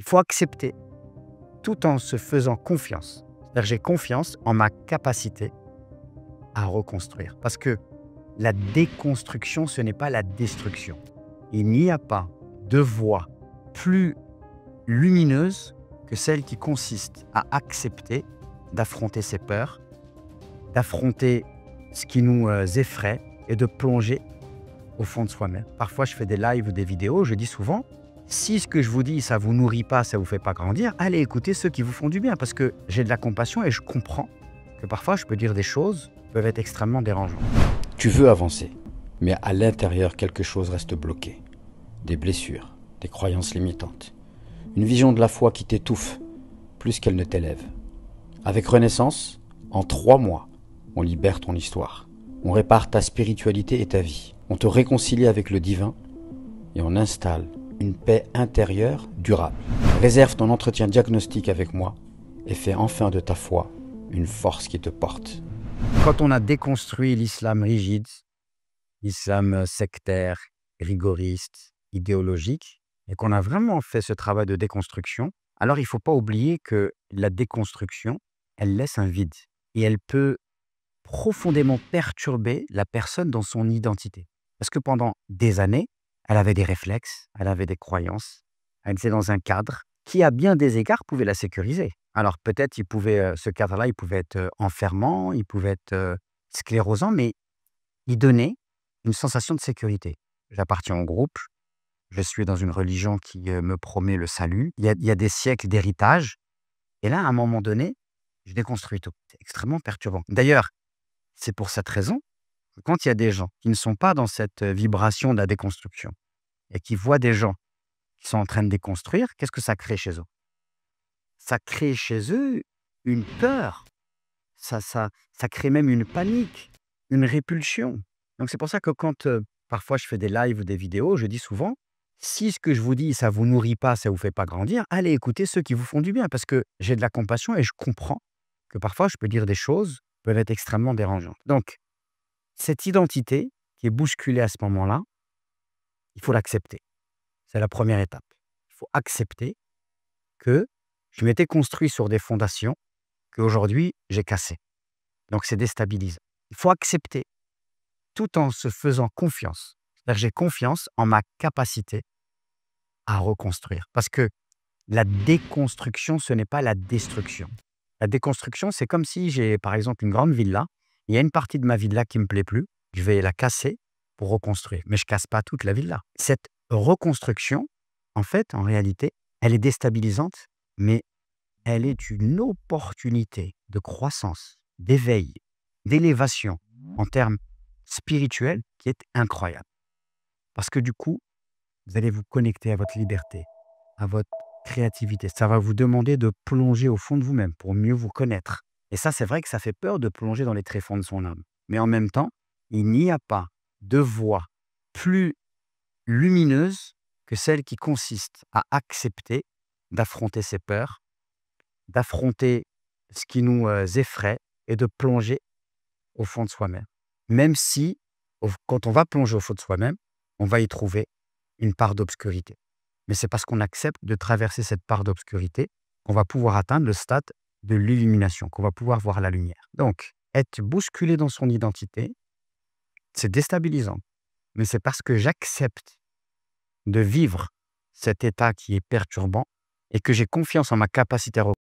faut accepter tout en se faisant confiance. C'est-à-dire j'ai confiance en ma capacité à reconstruire. Parce que la déconstruction, ce n'est pas la destruction. Il n'y a pas de voie plus lumineuse que celle qui consiste à accepter d'affronter ses peurs, d'affronter ce qui nous effraie et de plonger au fond de soi-même. Parfois, je fais des lives ou des vidéos, je dis souvent, si ce que je vous dis, ça ne vous nourrit pas, ça ne vous fait pas grandir, allez écouter ceux qui vous font du bien parce que j'ai de la compassion et je comprends que parfois, je peux dire des choses qui peuvent être extrêmement dérangeantes. Tu veux avancer, mais à l'intérieur, quelque chose reste bloqué. Des blessures, des croyances limitantes. Une vision de la foi qui t'étouffe plus qu'elle ne t'élève. Avec Renaissance, en 3 mois, on libère ton histoire. On répare ta spiritualité et ta vie. On te réconcilie avec le divin et on installe une paix intérieure durable. Réserve ton entretien diagnostique avec moi et fais enfin de ta foi une force qui te porte. Quand on a déconstruit l'islam rigide, l'islam sectaire, rigoriste, idéologique, et qu'on a vraiment fait ce travail de déconstruction, alors il ne faut pas oublier que la déconstruction, elle laisse un vide et elle peut profondément perturber la personne dans son identité. Parce que pendant des années, elle avait des réflexes, elle avait des croyances, elle était dans un cadre qui, à bien des égards, pouvait la sécuriser. Alors peut-être ce cadre-là, il pouvait être enfermant, il pouvait être sclérosant, mais il donnait une sensation de sécurité. J'appartiens au groupe, je suis dans une religion qui me promet le salut, il y a des siècles d'héritage, et là, à un moment donné, je déconstruis tout. C'est extrêmement perturbant. D'ailleurs, c'est pour cette raison que quand il y a des gens qui ne sont pas dans cette vibration de la déconstruction et qui voient des gens qui sont en train de déconstruire, qu'est-ce que ça crée chez eux? Ça crée chez eux une peur, ça crée même une panique, une répulsion. Donc c'est pour ça que quand parfois je fais des lives ou des vidéos, je dis souvent, si ce que je vous dis, ça ne vous nourrit pas, ça ne vous fait pas grandir, allez écouter ceux qui vous font du bien parce que j'ai de la compassion et je comprends que parfois je peux dire des choses qui peuvent être extrêmement dérangeantes. Donc, cette identité qui est bousculée à ce moment-là, il faut l'accepter. C'est la première étape. Il faut accepter que je m'étais construit sur des fondations qu'aujourd'hui j'ai cassées. Donc, c'est déstabilisant. Il faut accepter tout en se faisant confiance. C'est-à-dire j'ai confiance en ma capacité à reconstruire. Parce que la déconstruction, ce n'est pas la destruction. La déconstruction, c'est comme si j'ai, par exemple, une grande villa. Il y a une partie de ma villa qui ne me plaît plus. Je vais la casser pour reconstruire. Mais je ne casse pas toute la villa. Cette reconstruction, en fait, en réalité, elle est déstabilisante, mais elle est une opportunité de croissance, d'éveil, d'élévation en termes spirituels qui est incroyable. Parce que du coup, vous allez vous connecter à votre liberté, à votre créativité. Ça va vous demander de plonger au fond de vous-même pour mieux vous connaître. Et ça, c'est vrai que ça fait peur de plonger dans les tréfonds de son âme. Mais en même temps, il n'y a pas de voie plus lumineuse que celle qui consiste à accepter d'affronter ses peurs, d'affronter ce qui nous effraie et de plonger au fond de soi-même. Même si, quand on va plonger au fond de soi-même, on va y trouver une part d'obscurité. Mais c'est parce qu'on accepte de traverser cette part d'obscurité qu'on va pouvoir atteindre le stade de l'illumination, qu'on va pouvoir voir la lumière. Donc, être bousculé dans son identité, c'est déstabilisant. Mais c'est parce que j'accepte de vivre cet état qui est perturbant et que j'ai confiance en ma capacité à